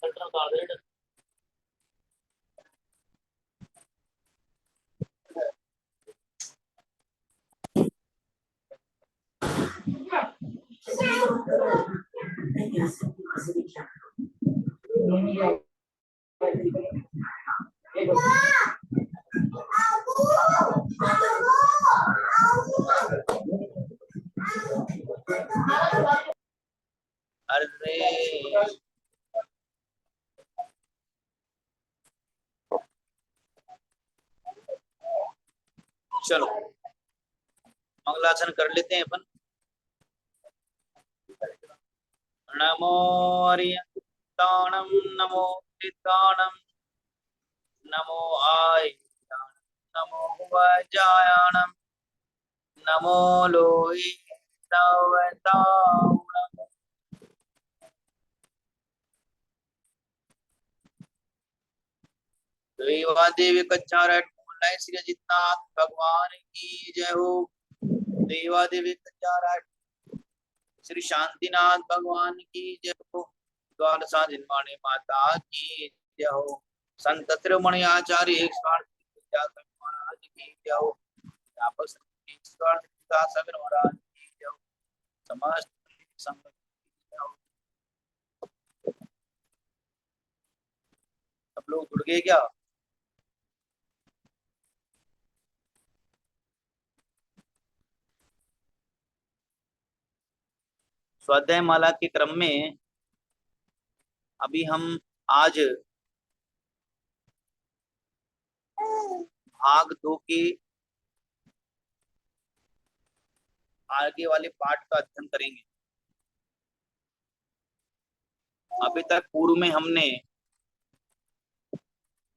अरे चलो मंगलाचरण कर लेते हैं अपन। नमो हरियंताणम नमो तीर्थाणम नमो आय नमो वज्रायणम नमो लोहि तवतारणम। देवादेवी कच्चारट श्री अजितनाथ भगवान की जय हो। देवादेवी कच्चारट श्री शांतिनाथ भगवान की जय हो। द्वादशा जिन्वाणी माता की जय हो। संत शिरोमणि आचार्य एक महाराज की जय हो। सगर महाराज की जय हो। समस्त संगत की जय हो। सब लोग जुड़ गए क्या? स्वाध्याय माला के क्रम में अभी हम आज भाग 2 के आगे वाले पाठ का अध्ययन करेंगे। अभी तक पूर्व में हमने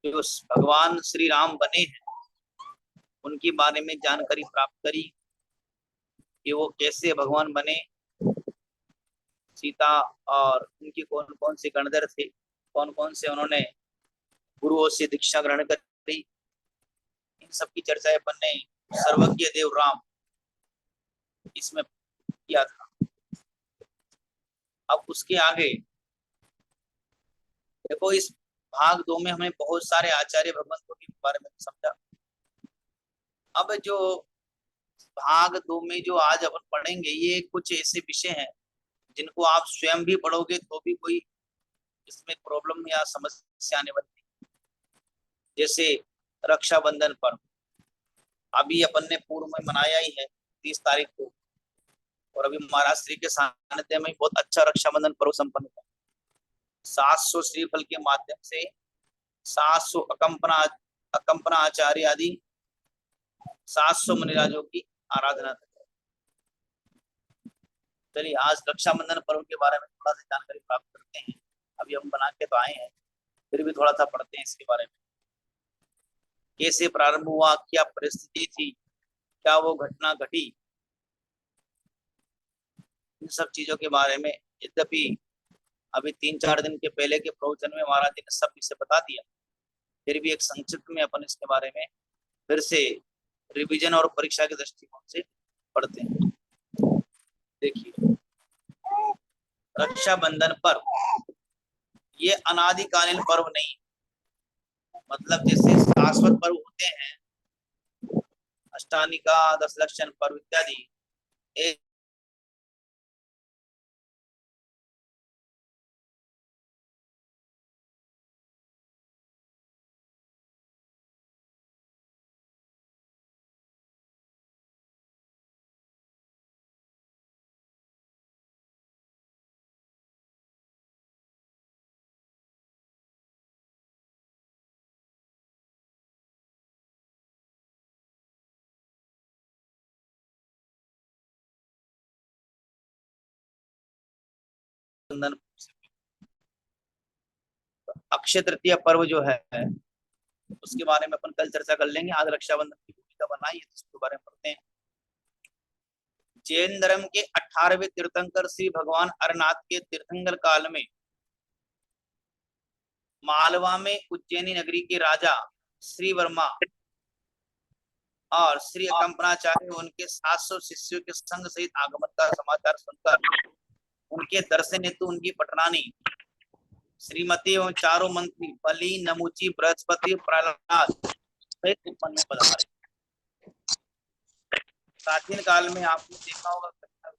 जो भगवान श्री राम बने हैं उनके बारे में जानकारी प्राप्त करी कि वो कैसे भगवान बने, सीता और उनके कौन कौन से गणधर थे, कौन कौन से उन्होंने गुरुओं से दीक्षा ग्रहण करी, इन सब की चर्चा अपन ने सर्वज्ञ देव राम इसमें किया था। अब उसके आगे देखो, इस भाग 2 में हमें बहुत सारे आचार्य भगवंतों के बारे में समझा। अब जो भाग 2 में जो आज अपन पढ़ेंगे ये कुछ ऐसे विषय हैं जिनको आप स्वयं भी पढ़ोगे तो भी कोई इसमें प्रॉब्लम या समस्या आने वाली नहीं। जैसे रक्षाबंधन पर्व अभी अपन ने पूर्व में मनाया ही है 30 तारीख को, और अभी महाराज श्री के सानिध्य में बहुत अच्छा रक्षाबंधन पर्व संपन्न हुआ। 700 श्रीफल के माध्यम से 700 अकंपना आचार्य आदि 700 मुनिराजों की आराधना करते। चलिए आज रक्षाबंधन पर्व के बारे में थोड़ा सा जानकारी प्राप्त करते हैं। अभी हम बना के तो आए हैं, फिर भी थोड़ा सा पढ़ते हैं इसके बारे में। कैसे प्रारंभ हुआ, क्या परिस्थिति थी, क्या वो घटना घटी, इन सब चीजों के बारे में। यद्यपि अभी 3-4 दिन के पहले के प्रवचन में महाराज जी ने सब इसे बता दिया, फिर भी एक संक्षिप्त में अपन इसके बारे में फिर से रिवीजन और परीक्षा के दृष्टिकोण से पढ़ते हैं। देखिए, रक्षाबंधन पर्व ये अनादिकालीन पर्व नहीं, मतलब जैसे शाश्वत पर्व होते हैं अष्टानिका, 10 लक्षण पर्व इत्यादि, एक अक्षय तृतीया पर्व जो है उसके बारे में अपन कल चर्चा कर लेंगे। आज रक्षाबंधन की भूमिका बनाई है, इसके बारे में पढ़ते हैं। जैन धर्म के 18वें तीर्थंकर श्री भगवान अरनाथ के तीर्थंकर काल में मालवा में उज्जैनी नगरी के राजा श्री वर्मा और श्री अकंपनाचार्य उनके 700 शिष्यों के संग सहित आगमन का समाचार सुनकर उनके दर्शन हेतु उनकी पटरानी श्रीमती एवं चारों मंत्री बलि, नमुची, बृहस्पति, प्रहलाद सहित उपवन में पधारे। प्राचीन काल में आपने देखा होगा,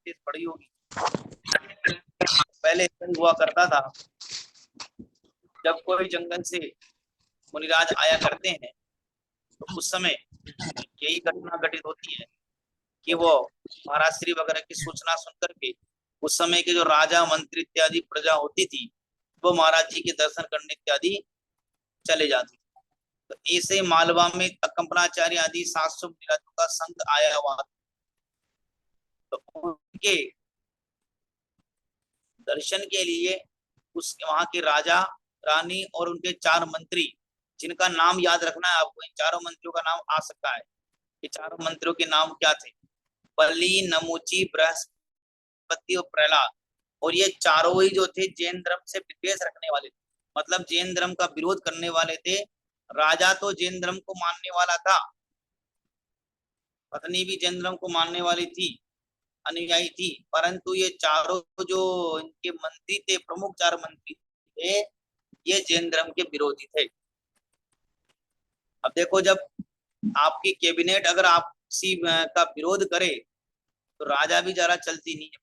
पड़ी होगी, पहले हुआ करता था, जब कोई जंगल से मुनिराज आया करते हैं तो उस समय यही घटना घटित होती है कि वो महाराज श्री वगैरह की सूचना सुनकर के उस समय के जो राजा मंत्री इत्यादि प्रजा होती थी वो महाराज जी के दर्शन करने इत्यादि चले जाती। तो ऐसे मालवा में कंपनाचार्य आदि 700 मुनिराजों का संघ आया हुआ, तो उनके दर्शन के लिए उस वहां के राजा रानी और उनके 4 मंत्री, जिनका नाम याद रखना है आपको, इन चारों मंत्रियों का नाम आ सकता है। ये चारों मंत्रियों के नाम क्या थे? बलि, नमुची, बृहस्पति और प्रहलाद। और ये चारों ही जो थे जैन धर्म से विद्वेष रखने वाले थे, मतलब जैन धर्म का विरोध करने वाले थे। राजा तो जैन धर्म को मानने वाला था, पत्नी भी जैन धर्म को मानने वाली थी, अनुयायी थी, परंतु ये चारों जो इनके मंत्री थे, प्रमुख 4 मंत्री थे, ये जैन धर्म के विरोधी थे। अब देखो, जब आपकी कैबिनेट अगर आप किसी का विरोध करे तो राजा भी जरा चलती नहीं है,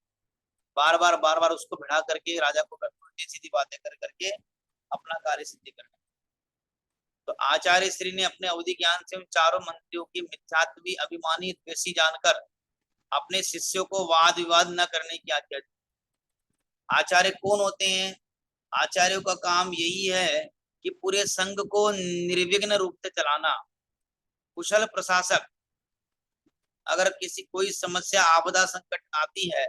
बार बार उसको भिड़ा करके राजा को उल्टी सीधी बातें कर करके अपना कार्य सिद्धि करना। तो आचार्य श्री ने अपने अवधि ज्ञान से उन चारों मंत्रियों की मिथ्यात्वी अभिमानी द्वेषी जानकर अपने शिष्यों को वाद विवाद न करने की आज्ञा दी। आचार्य कौन होते हैं? आचार्यों का काम यही है कि पूरे संघ को निर्विघ्न रूप से चलाना, कुशल प्रशासक। अगर किसी कोई समस्या आपदा संकट आती है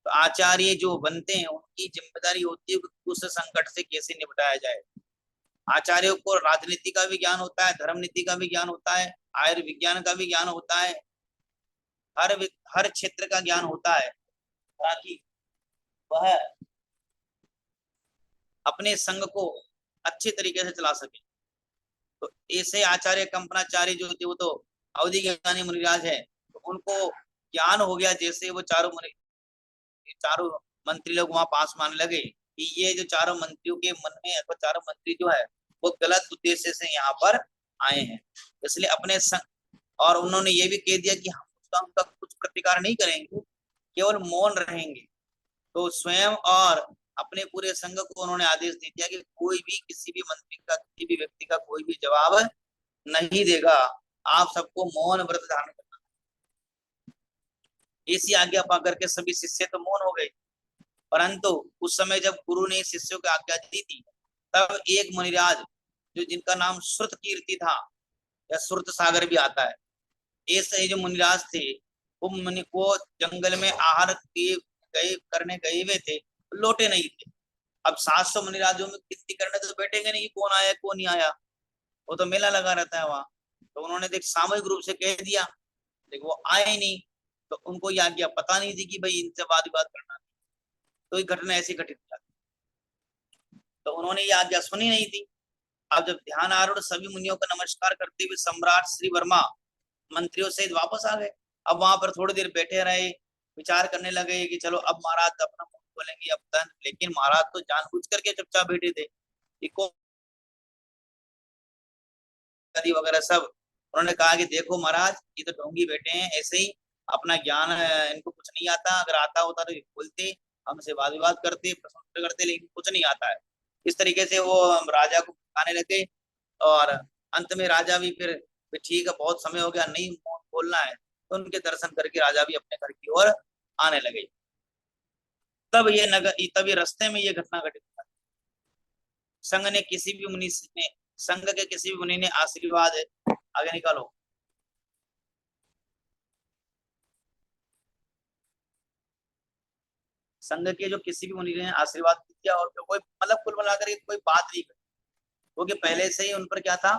तो आचार्य जो बनते हैं उनकी जिम्मेदारी होती है कि उस संकट से कैसे निपटाया जाए। आचार्यों को राजनीति का भी ज्ञान होता है, धर्म नीति का भी ज्ञान होता है, आयुर्विज्ञान का भी ज्ञान होता है, हर क्षेत्र का ज्ञान होता है, ताकि वह अपने संघ को अच्छे तरीके से चला सके। तो ऐसे आचार्य कंपनाचार्य जो थे वो तो अवधि ज्ञानी मुनिराज है, तो उनको ज्ञान हो गया। जैसे वो चारों मंत्री लोग वहां पास मान लगे कि ये जो चारों मंत्रियों के मन में, अथवा चारों मंत्री जो है वो गलत उद्देश्य से यहाँ पर आए हैं, इसलिए अपने और उन्होंने ये भी कह दिया कि हम उनका कुछ प्रतिकार नहीं करेंगे, केवल मौन रहेंगे। तो स्वयं और अपने पूरे संघ को उन्होंने आदेश दे दिया कि कोई भी किसी भी मंत्री का, किसी भी व्यक्ति का कोई भी जवाब नहीं देगा, आप सबको मौन व्रत धारण करना। ऐसी आज्ञा पा करके सभी शिष्य तो मौन हो गए, परंतु उस समय जब गुरु ने शिष्यों को आज्ञा दी थी तब एक मुनिराज जो जिनका नाम श्रुत कीर्ति था या श्रुत सागर भी आता है, ऐसे जो मुनिराज थे वो मुनि को जंगल में आहार करने गए हुए थे, लौटे नहीं थे। अब 700 मुनिराजों में गिनती करने तो बैठेंगे नहीं कौन आया कौन नहीं आया, वो तो मेला लगा रहता है वहां। तो उन्होंने देख सामूहिक रूप से कह दिया, देख वो आए ही नहीं, तो उनको यह आज्ञा पता नहीं थी कि भाई इनसे वाद विवाद करना, तो ये घटना ऐसी घटित हुई, तो उन्होंने ये आज्ञा सुनी नहीं थी। अब जब ध्यान आरूढ़ सभी मुनियों का नमस्कार करते हुए सम्राट श्री वर्मा मंत्रियों से वापस आ गए। अब वहां पर थोड़ी देर बैठे रहे, विचार करने लगे कि चलो अब महाराज अपना मुंह खोलेंगे अब, लेकिन महाराज तो जानबूझ करके चुपचाप बैठे थे, वगैरह सब। उन्होंने कहा कि देखो महाराज, ये तो ढोंगी बैठे हैं, ऐसे ही अपना ज्ञान इनको कुछ नहीं आता, अगर आता होता तो बोलते, हमसे वाद विवाद करते, प्रश्न करते, लेकिन कुछ नहीं आता है। इस तरीके से वो राजा को आने लगे, और अंत में राजा भी फिर ठीक है बहुत समय हो गया, नहीं बोलना है, तो उनके दर्शन करके राजा भी अपने घर की ओर आने लगे। तब ये रास्ते में ये घटना घटित हुआ। संघ ने किसी भी मुनि ने संघ के किसी भी मुनि ने आशीर्वाद, आगे निकालो, संघ के जो किसी भी मुनि ने आशीर्वाद दिया, और कोई मतलब कुल मिलाकर कोई बात नहीं करी, क्योंकि पहले से ही उन पर क्या था,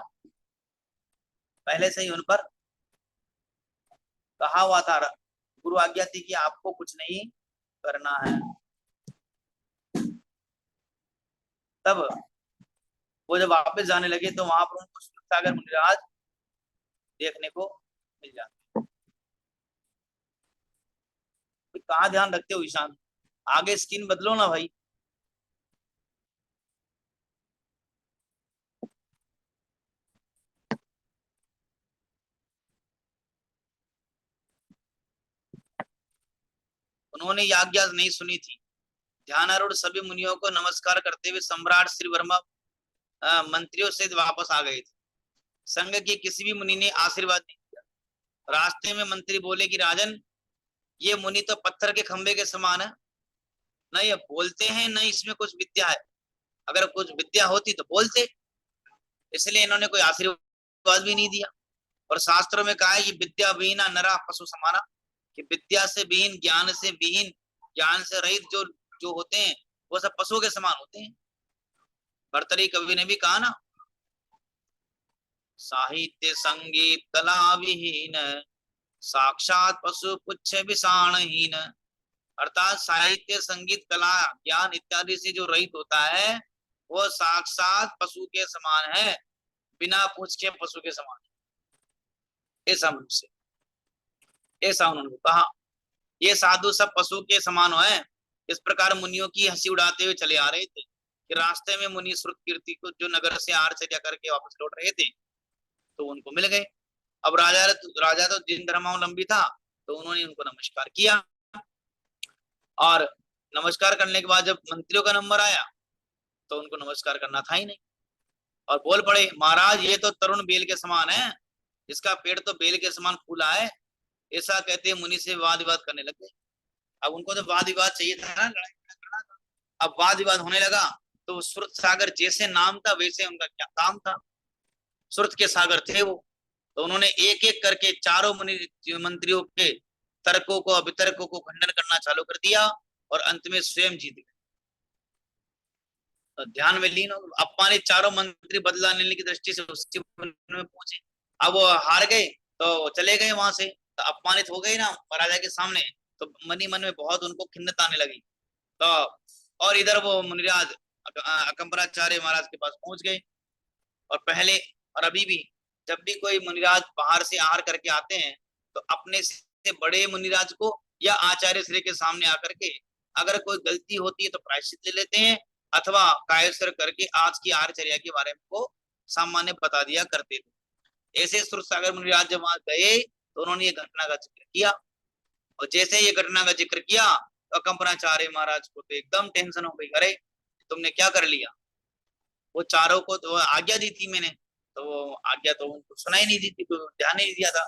पहले से ही उन पर कहा हुआ था, गुरु आज्ञा थी कि आपको कुछ नहीं करना है। तब वो जब वापस जाने लगे तो वहां पर उनको सागर मुनिराज देखने को मिल जाते। कहाँ ध्यान रखते हो ईशान, आगे स्क्रीन बदलो ना भाई। उन्होंने ये आज्ञा नहीं सुनी थी। ध्यानारूढ़ सभी मुनियों को नमस्कार करते हुए सम्राट श्री वर्मा मंत्रियों से वापस आ गए थे। संघ के किसी भी मुनि ने आशीर्वाद नहीं दिया। रास्ते में मंत्री बोले कि राजन, ये मुनि तो पत्थर के खंबे के समान है, न ये बोलते हैं न इसमें कुछ विद्या है। अगर कुछ विद्या होती तो बोलते, इसलिए इन्होंने कोई आशीर्वाद भी नहीं दिया। और शास्त्रों में कहा है कि विद्या विहीना नरा पशु समाना, कि विद्या से विहीन, ज्ञान से विहीन, ज्ञान से रहित जो जो होते हैं वो सब पशुओं के समान होते हैं। भर्तृहरि कवि ने भी कहा ना, साहित्य संगीत कला विहीन, साक्षात पशु पुच्छ विषाणहीन। अर्थात साहित्य संगीत कला ज्ञान इत्यादि से जो रहित होता है वो साक्षात पशु के समान है, बिना पूछ के पशु के समान है। ऐसा मनुष्य, ऐसा उन्होंने कहा। ये साधु सब पशु के समान है। इस प्रकार मुनियों की हंसी उड़ाते हुए चले आ रहे थे कि रास्ते में मुनि श्रुत कीर्ति को जो नगर से आरचर्या करके वापस लौट रहे थे तो उनको मिल गए। अब राजा तो दिन धर्मावलंबी था, तो उन्होंने उनको नमस्कार किया। और नमस्कार करने के बाद जब मंत्रियों का नंबर आया तो उनको नमस्कार करना था ही नहीं, और बोल पड़े, महाराज ये तो तरुण बेल के समान है, इसका पेड़ तो बेल के समान फूला है। ऐसा कहते मुनि से वाद विवाद करने लगे। अब उनको तो वाद विवाद चाहिए था ना, लड़ाई करना था। अब वाद विवाद होने लगा तो श्रुत सागर जैसे नाम था वैसे उनका क्या काम था, श्रुत के सागर थे वो। तो उन्होंने एक एक करके चारों मुनि मंत्रियों के तर्कों को अभितर्कों को खंडन करना चालू कर दिया और अंत में स्वयं जीत गए। तो ध्यान में लीन, अपमानित चारों मंत्री बदला लेने की दृष्टि से उसके में पहुंचे। अब वो हार गए तो चले गए वहां से, तो अपमानित हो गए ना राजा के सामने, तो मनी मन में बहुत उनको खिन्नता आने लगी। तो और इधर वो मुनिराज अकंपराचार्य महाराज के पास पहुंच गए। और पहले और अभी भी जब भी कोई मुनिराज बाहर से आहार करके आते हैं तो अपने से बड़े मुनिराज को या आचार्य श्री के सामने आकर के अगर कोई गलती होती है तो प्रायश्चित ले लेते हैं, अथवा कायस्वर करके आज की आहारचर्या के बारे में को सामान्य बता दिया करते थे। ऐसे सुर सागर मुनिराज जब वहां गए तो उन्होंने ये घटना का जिक्र किया, और जैसे ये घटना का जिक्र किया तो अकंपराचार्य महाराज को तो एकदम टेंशन हो गई, अरे तुमने क्या कर लिया। वो चारों को तो आज्ञा दी थी मैंने, तो वो आज्ञा तो उनको सुनाई नहीं दी थी, तो ध्यान नहीं दिया था।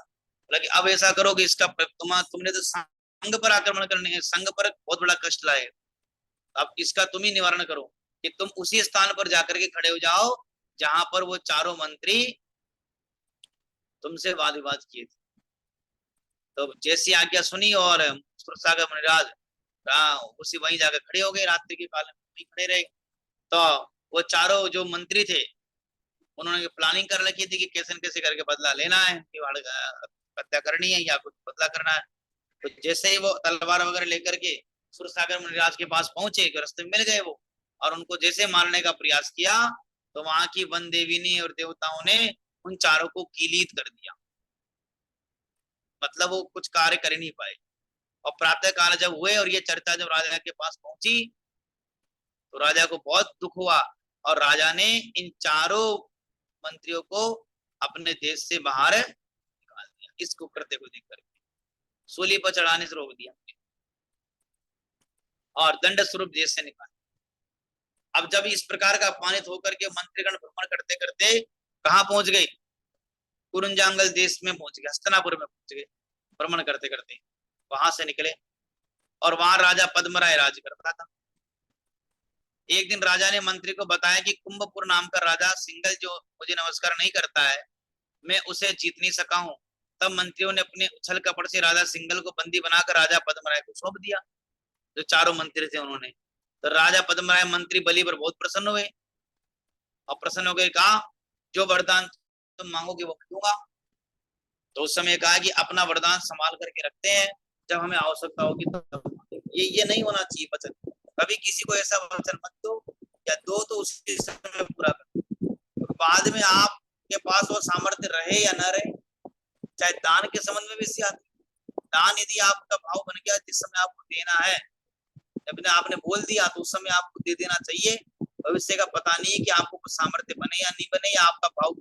लेकिन अब ऐसा करो कि इसका तुमने तो संघ पर आक्रमण करने, संघ पर बहुत बड़ा कष्ट लाए, अब इसका तुम ही निवारण करो कि तुम उसी स्थान पर जाकर के खड़े हो जाओ जहां पर वो चारों मंत्री तुमसे वाद विवाद किए थे। तो जैसी आज्ञा सुनी और सागर मुनिराज उसी वहीं जाकर खड़े हो गए, रात्रि के काल में वहीं खड़े रहे। तो वो चारों जो मंत्री थे उन्होंने प्लानिंग कर रखी थी कि कैसे न कैसे करके बदला लेना है, हत्या करनी है या कुछ बदला करना है। तो जैसे ही वो तलवार वगैरह लेकर के सुरसागर मुनिराज के पास पहुंचे, रास्ते में मिल गए वो, और उनको जैसे मारने का प्रयास किया तो वहां की वन देवी और देवताओं ने उन चारों को कीलित कर दिया, मतलब वो कुछ कार्य कर ही नहीं पाए। और प्रातः काल जब हुए और ये चर्चा जब राजा के पास पहुंची तो राजा को बहुत दुख हुआ, और राजा ने इन चारों मंत्रियों को अपने देश से बाहर निकाल दिया, इसको कृत्य को देख करके सूली पर चढ़ाने से रोक दिया और दंड स्वरूप देश से निकाला। अब जब इस प्रकार का अपमानित होकर के मंत्रीगण भ्रमण करते करते कहाँ पहुंच गए, कुरुंजांगल देश में पहुंच गए, हस्तनापुर में पहुंच गए। भ्रमण करते करते वहां से निकले और वहां राजा पद्मराय राज करता था। एक दिन राजा ने मंत्री को बताया कि कुंभपुर नाम का राजा सिंगल जो मुझे नमस्कार नहीं करता है, मैं उसे जीत नहीं सका हूं। तब मंत्रियों ने अपने उछल कपट से राजा सिंगल को बंदी बनाकर राजा पद्मराय को सौंप दिया, जो चारों मंत्री थे उन्होंने। तो राजा पद्मराय मंत्री बलि पर बहुत प्रसन्न हुए और प्रसन्न होकर कहा, जो वरदान तुम मांगोगे वो दूंगा। तो उस समय कहा कि अपना वरदान संभाल करके रखते हैं, जब हमें आवश्यकता होगी तो ये नहीं होना चाहिए वचन, कभी किसी को ऐसा वचन मत दो, या दो तो उसी समय पूरा कर, बाद में आपके पास वो सामर्थ्य रहे या न रहे। चाहे दान के संबंध में भी इसी आती, दान यदि आपका भाव बन गया जिस समय आपको देना है, जब आपने बोल दिया तो उस समय आपको दे देना चाहिए। भविष्य का पता नहीं है कि आपको कुछ सामर्थ्य बने या नहीं बने, या आपका भाव,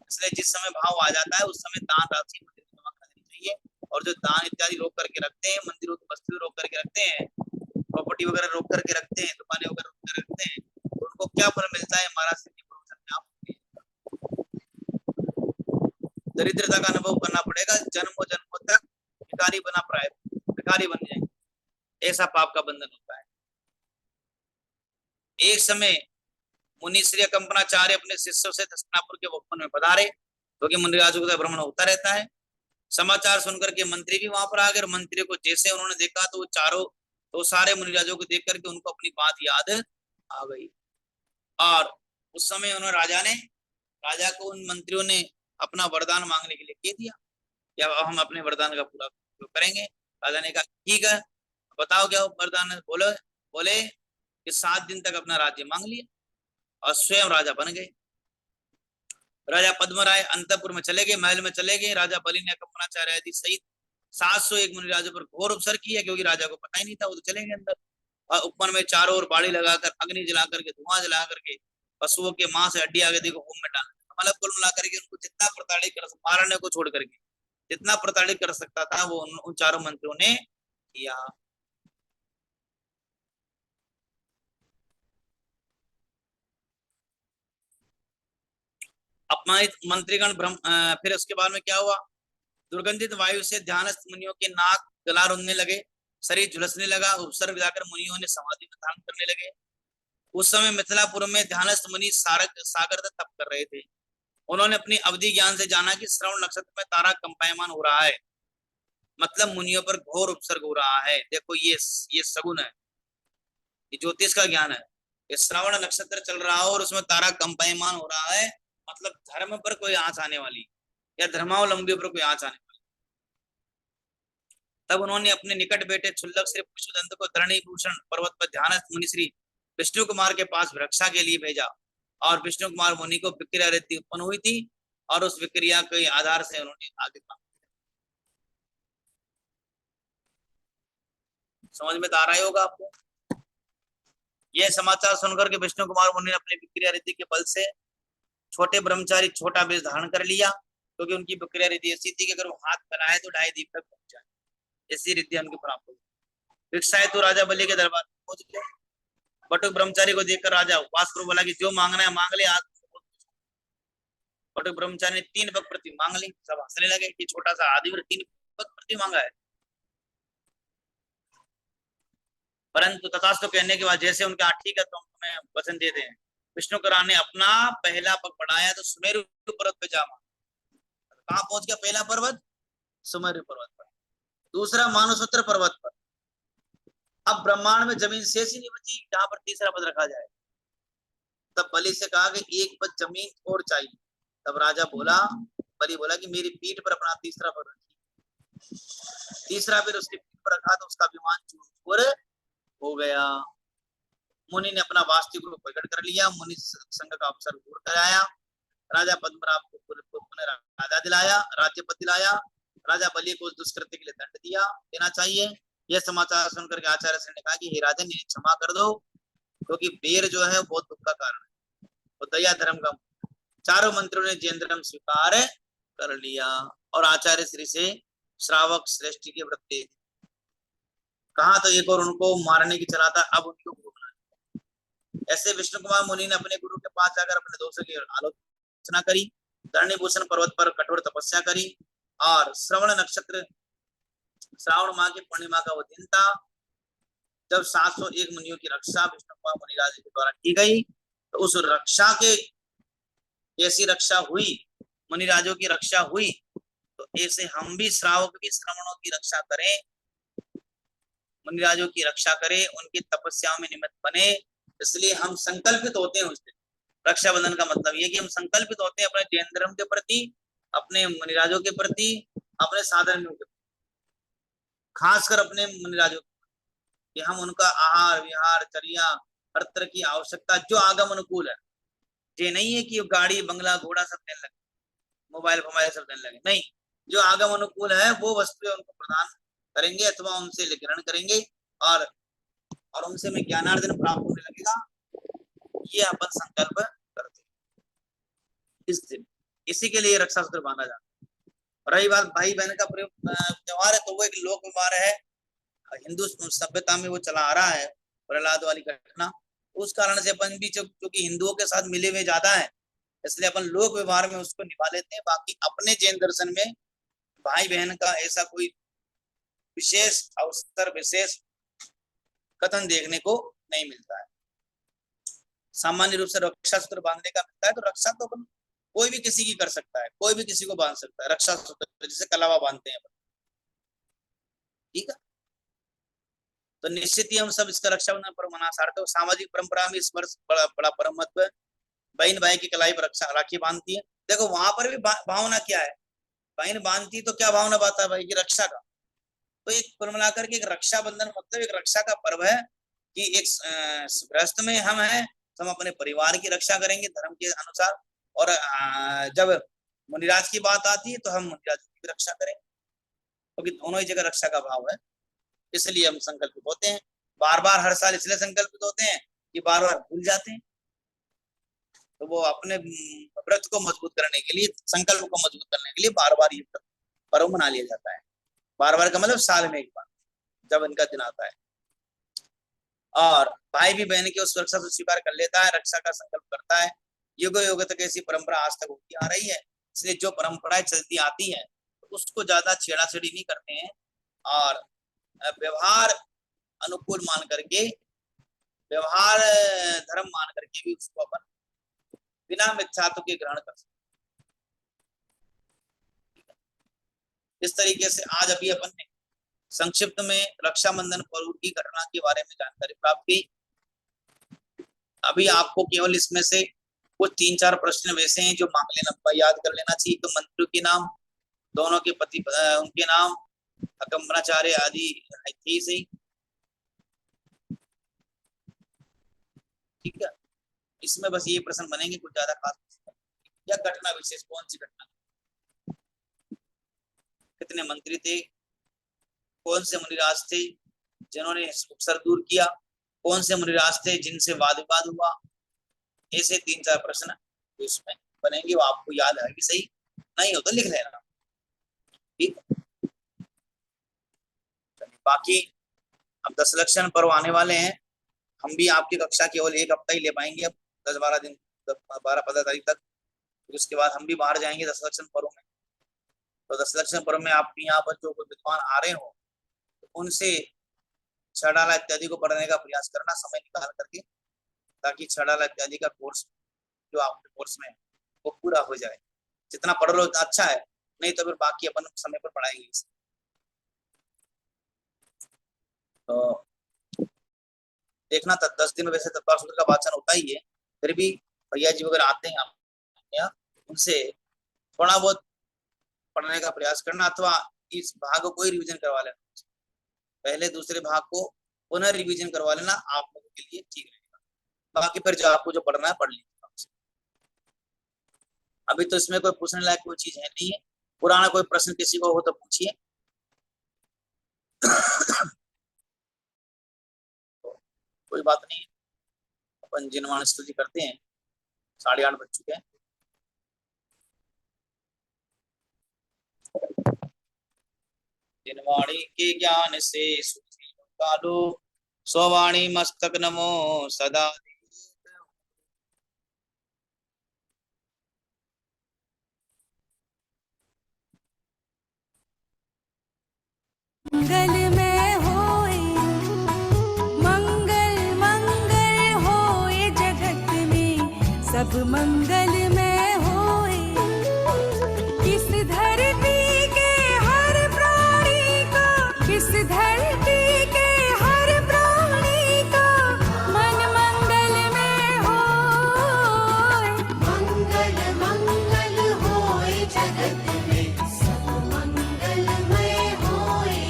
इसलिए जिस समय भाव आ जाता है उस समय दान राशि जमा कर देनी चाहिए और जो दान इत्यादि रोक करके रखते हैं, मंदिरों की वस्तुएं रोक करके रखते हैं, प्रॉपर्टी वगैरह रोक करके रखते हैं, दुकानें वगैरह रोक कर रखते हैं, तो उनको क्या फल मिलता है? महाराज श्री जी प्रवचन में आप दरिद्रता का अनुभव करना पड़ेगा, जन्मों जन्मों तक भिखारी भिखारी बन जाएंगे, ऐसा पाप का बंधन होता है। एक समय मुनि श्री कंपनाचार्य अपने शिष्यों से हस्तिनापुर के उपवन में पधारे, क्योंकि तो मुनिराजों का भ्रमण होता रहता है। समाचार सुनकर के मंत्री भी वहां पर आ गए। मंत्री को जैसे उन्होंने देखा तो वो सारे मुनिराजों को देख करके उनको अपनी बात याद आ गई, और उस समय उन्होंने राजा को उन मंत्रियों ने अपना वरदान मांगने के लिए कह दिया, या हम अपने वरदान का पूरा करेंगे। राजा ने कहा ठीक है, बताओ क्या वरदान है। बोले कि 7 दिन तक अपना राज्य मांग लिया, और स्वयं राजा बन गए। राजा पद्मराय अंतपुर में चले गए, महल में चले गए। राजा बलि ने कंपनाचार्य आदि सहित 701 मुनिराजों पर घोर उपसर किया, क्योंकि राजा को पता ही नहीं था, वो तो चले गए अंदर। और उपवन में चारों ओर बाड़ी लगाकर, अग्नि जला करके, धुआं जला करके, पशुओं के मांस हड्डी आगे देखो होम में डाल, मतलब कुल मिला करके उनको जितना प्रताड़ित कर, मारने को छोड़ करके जितना प्रताड़ित कर सकता था वो उन चारों मंत्रियों ने किया। अपमानित मंत्रीगण फिर उसके बाद में क्या हुआ? दुर्गंधित वायु से ध्यानस्थ मुनियों के नाक गला रुंधने लगे, शरीर झुलसने लगा, उपसर्ग जाकर मुनियों ने समाधि में ध्यान करने लगे। उस समय मिथिलापुर में ध्यानस्थ मुनि सागर तप कर रहे थे। उन्होंने अपनी अवधि ज्ञान से जाना कि श्रवण नक्षत्र में तारा कंपायमान हो रहा है, मतलब मुनियों पर घोर उपसर्ग हो रहा है। देखो ये सगुन है, ये ज्योतिष का ज्ञान है। ये श्रवण नक्षत्र चल रहा हो और उसमें तारा कंपायमान हो रहा है, मतलब धर्म पर कोई आंच आने वाली, या धर्मावलंबियों पर कोई आंच आने वाली। तब उन्होंने अपने निकट बैठे क्षुल्लक श्री पुष्पदंत को धरणी भूषण पर्वत पर ध्यानस्थ मुनि श्री विष्णु कुमार के पास रक्षा के लिए भेजा, और विष्णु कुमार मुनि को विक्रिया रीति उत्पन्न हुई थी, और उस विक्रिया के आधार से उन्होंने आगे काम। समझ में तो आ रहा होगा आपको। यह समाचार सुनकर के विष्णु कुमार मुनि ने अपनी विक्रिया रीति के बल से छोटे ब्रह्मचारी छोटा वेश धारण कर लिया, क्योंकि उनकी विक्रिया रीति ऐसी थी कि अगर वो हाथ फैलाए तो 2.5 दीप तक पहुंच जाए, ऐसी रीति उनकी प्राप्त हुई। भिक्षाएं तो राजा बलि के दरबार पहुंच गए। बटुक ब्रह्मचारी को देखकर राजा उपवास करो, बोला कि जो मांगना है मांग ले। आज बटुक ब्रह्मचारी ने 3 बक प्रति मांग ली। सब हंसने लगे कि छोटा सा आदमी 3 बक प्रति मांगा है। परंतु तथास्तु कहने के बाद जैसे उनके ठीक है तो हम तुम्हें वचन देते हैं। विष्णुकरा ने अपना पहला पग बढ़ाया तो सुमेरु पर्वत पे जा मारा। कहाँ पहुंच गया पहला पर्वत? सुमेरु पर्वत पर। दूसरा मानसोत्तर पर्वत पर। अब ब्रह्मांड में जमीन शेष ही नहीं बची जहां पर तीसरा पद रखा जाए। तब बलि से कहा कि एक पद जमीन और चाहिए। तब राजा बोला, बलि बोला कि मेरी पीठ पर अपना तीसरा पद रखिए। तीसरा फिर उसकी पीठ पर रखा तो उसका विमान चूर हो गया। मुनि ने अपना वास्तविक रूप प्रकट कर लिया। मुनि संघ का अवसर दूर कराया। राजा पद्मनाभ को राजा दिलाया, राज्य पद दिलाया। राजा बलि को उस दुष्कृत्य के लिए दंड देना चाहिए। यह समाचार सुनकर के आचार्य श्री ने कहा कि हे राजन, इन्हें क्षमा कर दो, क्योंकि बेर जो है बहुत दुख का कारण है, वो दया धर्म का। चारों मंत्रियों ने जैन धर्म स्वीकार कर लिया और आचार्य श्री से श्रावक श्रेष्ठ के व्रत दे कहा। तो एक और उनको मारने की चला था, अब उनको गुरु बना। ऐसे विष्णु कुमार मुनि ने अपने गुरु के पास जाकर अपने दोषों की आलोचना करी, धरणी भूषण पर्वत पर कठोर तपस्या करी, और श्रवण नक्षत्र श्रावण माह की पूर्णिमा का वो दिन था जब 701 मुनियों की रक्षा विष्णु कुमार मुनिराज के द्वारा की गई। तो उस रक्षा के कैसी रक्षा हुई, मुनिराजों की रक्षा हुई, तो ऐसे हम भी श्रावक भी श्रवणों की रक्षा करें, मुनिराजों की रक्षा करें, उनकी तपस्याओं में निमित्त बने। इसलिए हम संकल्पित होते हैं उस दिन। रक्षाबंधन का मतलब ये कि हम संकल्पित होते हैं अपने जैन धर्म के प्रति, अपने मुनिराजों के प्रति, अपने साधर्मियों के प्रति, खासकर अपने मुनिराजों कि हम उनका आहार विहार चर्या हर तरह की आवश्यकता जो आगम अनुकूल है। ये नहीं है कि गाड़ी बंगला घोड़ा सब देने लगे, मोबाइल फोबाइल सब देने लगे, नहीं, जो आगम अनुकूल है वो वस्तुएं उनको प्रदान करेंगे अथवा उनसे ग्रहण करेंगे, और उनसे में ज्ञानार्जन प्राप्त होने लगेगा। ये अपन संकल्प करते इस दिन, इसी के लिए रक्षा सूत्र बांधा जाता है। रही बात भाई बहन का त्योहार है, तो वो एक लोक व्यवहार है, हिंदू सभ्यता में वो चला आ रहा है, प्रहलाद वाली घटना। उस कारण से अपन भी क्योंकि हिंदुओं के साथ मिले हुए ज्यादा है, इसलिए अपन लोक व्यवहार में उसको निभा लेते हैं। बाकी अपने जैन दर्शन में भाई बहन का ऐसा कोई विशेष अवसर, विशेष कथन देखने को नहीं मिलता है। सामान्य रूप से रक्षा सूत्र बांधने का मिलता है, तो रक्षा तो अपन कोई भी किसी की कर सकता है, कोई भी किसी को बांध सकता है रक्षा सूत्र, जिसे कलावा बांधते हैं, ठीक है। तो निश्चित ही हम सब इसका रक्षाबंधन पर्व मना सारते हो। सामाजिक परंपरा में इस वर्ष बड़ा बड़ा परम महत्व है। बहन भाई की कलाई पर रक्षा राखी बांधती है। देखो वहां पर भी भावना क्या है, बहन बांधती तो क्या भावना बाता है भाई की रक्षा का। तो एक कुल मिलाकर के एक रक्षाबंधन मतलब एक रक्षा का पर्व है कि एक गृहस्थ में हम हैं, हम अपने परिवार की रक्षा करेंगे धर्म के अनुसार, और जब मुनिराज की बात आती है तो हम मुनिराज की रक्षा करेंगे, क्योंकि दोनों ही जगह रक्षा का भाव है। इसलिए हम संकल्पित होते हैं, बार बार हर साल इसलिए संकल्पित होते हैं कि बार बार भूल जाते हैं। तो वो अपने व्रत को मजबूत करने के लिए, संकल्प को मजबूत करने के लिए बार बार ये पर्व मना लिया जाता है। बार बार का मतलब साल में एक बार जब इनका दिन आता है। और भाई भी बहन की उस रक्षा को स्वीकार कर लेता है, रक्षा का संकल्प करता है। युग युग तक ऐसी परंपरा आज तक होती आ रही है, इसलिए जो परंपराएं चलती आती है उसको ज्यादा छेड़ाछेड़ी नहीं करते हैं, और व्यवहार अनुकूल मान करके, व्यवहार धर्म मान करके भी उसको अपन बिना मिथ्यात्व के ग्रहण कर सकते। इस तरीके से आज अभी अपन ने संक्षिप्त में रक्षाबंधन पर्व की घटना के बारे में जानकारी प्राप्त की। अभी आपको केवल इसमें से कुछ 3-4 प्रश्न वैसे हैं जो मांग लेना, याद कर लेना चाहिए। तो मंत्रियों के नाम, दोनों के पति उनके नाम, अकम्बनाचार्य आदि थी सही, ठीक है। इसमें बस ये प्रश्न बनेंगे, कुछ ज्यादा खास। या घटना विशेष, कौन सी घटना, कितने मंत्री थे, कौन से मुनिराज थे जिन्होंने उपसर दूर किया, कौन से मुनिराज थे जिनसे वाद विवाद हुआ। ऐसे 3-4 प्रश्न तो इसमें बनेंगे, वो आपको याद है कि सही, नहीं हो तो लिख लेना, ठीक। बाकी अब 10 लक्षण पर्व आने वाले हैं। हम भी आपकी कक्षा केवल 1 हफ्ता ही ले पाएंगे, अब 10-12 दिन, 12-15 तारीख तक। उसके बाद हम भी बाहर जाएंगे 10 लक्षण पर्व में। तो 10 लक्षण पर्व में आप यहाँ पर जो विद्वान आ रहे हो तो उनसे छड़ाला इत्यादि को पढ़ने का प्रयास करना समय निकाल करके, ताकि छड़ाला इत्यादि का कोर्स जो आपके कोर्स में वो पूरा हो जाए। जितना पढ़ लो उतना अच्छा है, नहीं तो फिर बाकी अपन समय पर पढ़ाएंगे। तो देखना 10 दिन में वैसे तत्पर सूत्र का वाचन होता ही है, फिर भी भैया जी वगैरह आते हैं आप, उनसे थोड़ा बहुत पढ़ने का प्रयास करना, अथवा इस भाग को ही रिवीजन करवा लेना, पहले दूसरे भाग को पुनः रिवीजन करवा लेना, आप लोगों के लिए ठीक रहेगा। बाकी फिर जो आपको जो पढ़ना है पढ़ लीजिए। अभी तो इसमें कोई पूछने लायक कोई चीज है नहीं है। पुराना कोई प्रश्न किसी को हो तो पूछिए। तो कोई बात नहीं, अपन जिनवान स्तुति करते हैं। 8:30 बज चुके हैं। जिनवाणी के ज्ञान से कालो स्ववाणी मस्तक नमो सदा। मंगल में होए मंगल, मंगल होए जगत में, सब मंगल में होए। किस धरती के हर प्राणी का, किस धरती के हर प्राणी का मन मंगल में होए। मंगल मंगल होए जगत में, सब मंगल में होए।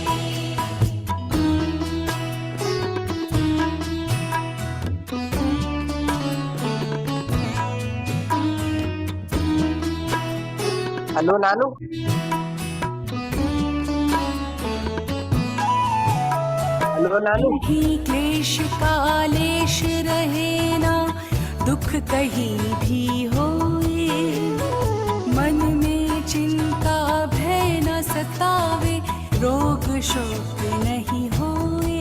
हेलो नानू। हेलो नानू। कहीं क्लेश कालेश रहे ना, दुख कहीं भी होए। मन में चिंता भय शोक नहीं होए।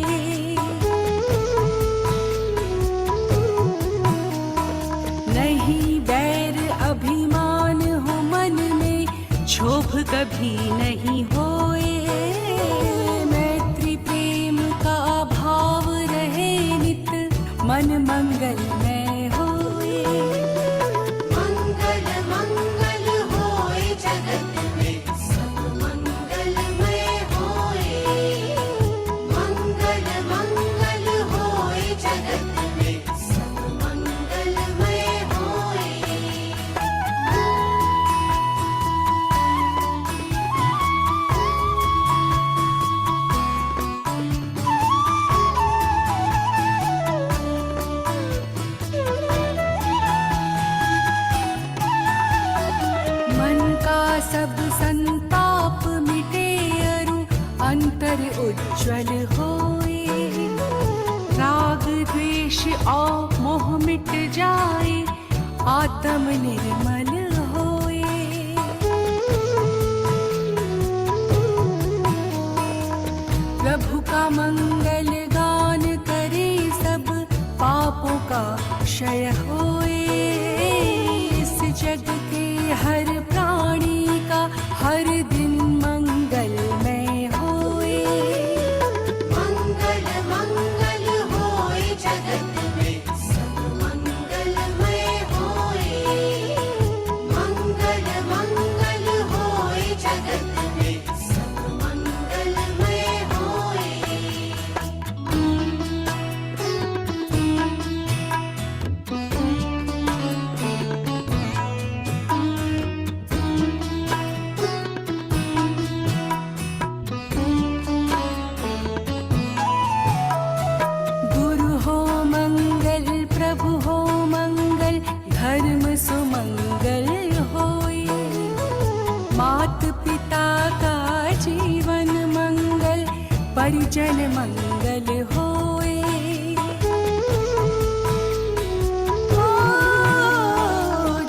नहीं बैर अभिमान हो मन में, क्षोभ कभी नहीं होए। मैत्री प्रेम का भाव रहे नित, मन मंगलमय होए। मंगल मंगल होए जगत में, सब मंगलमय होए। मंगल मंगल होए जगत में, सब मंगलमय होए। मन का सब संताप मिटे अरु अंतर उज्ज्वल होए। राग द्वेष और मोह मिट जाए, आत्म निर्मल होए। प्रभु का मंगल गान करे सब, पापों का क्षय होए। इस जग के हर प्राणी का हर दिन मंगलमय होए। मंगल मंगल होए जगत में, सब मंगलमय होए। मंगल मंगल होए जगत में, सब मंगलमय होए। गुरु हो मंगल, प्रभु हो मंगल, धर्म सुमंगल होए। मात पिता का जीवन मंगल, परिजन मंगल होए। ओ,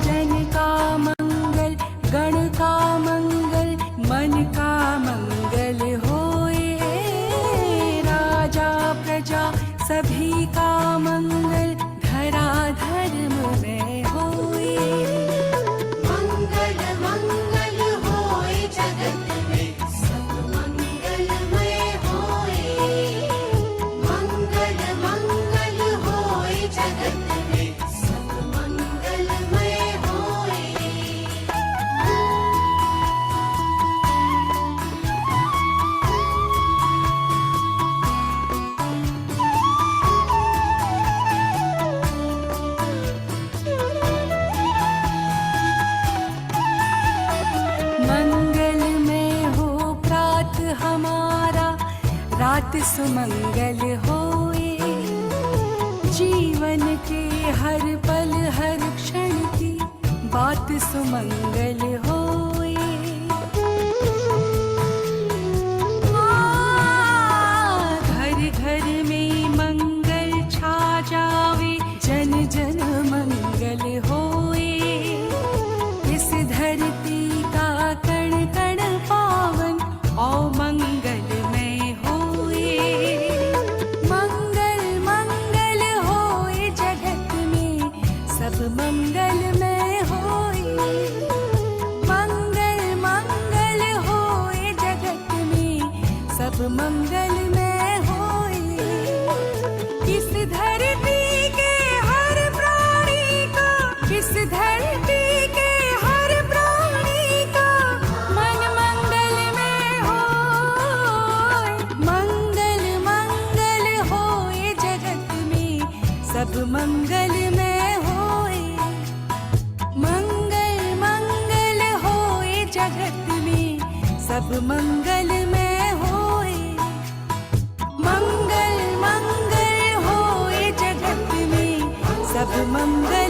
जन का मंगल, गण का मंगल, मन का मंगल होए। राजा प्रजा सभी का मंगल, धरा धर्म में होए। मंगल मंगल होए जगत में, सब मंगलमय होए। मंगल मंगल होए जगत में, सब मंगलमय होए। मंगल में हो प्रात हमारा, रात सुमंगल होए। जीवन के हर पल हर क्षण की बात सुमंगल होए। घर घर में मंगल छा जावे, जन जन मंगल होए। इस धरती का कण कण पावन और मंगलमय होए। मंगल मंगल होए जगत में, सब मंगलमय होए। मंगल मंगल होए जगत में, सब मंगलमय होए। इस धरती के हर प्राणी का, इस धरती के हर प्राणी का मन मंगलमय होए। मंगल मंगल होए जगत में, सब मंगलमय होए। मंगल मंगल होए जगत में, सब मंगलमय होए। मंगल मंगल होए जगत में, सब मंगल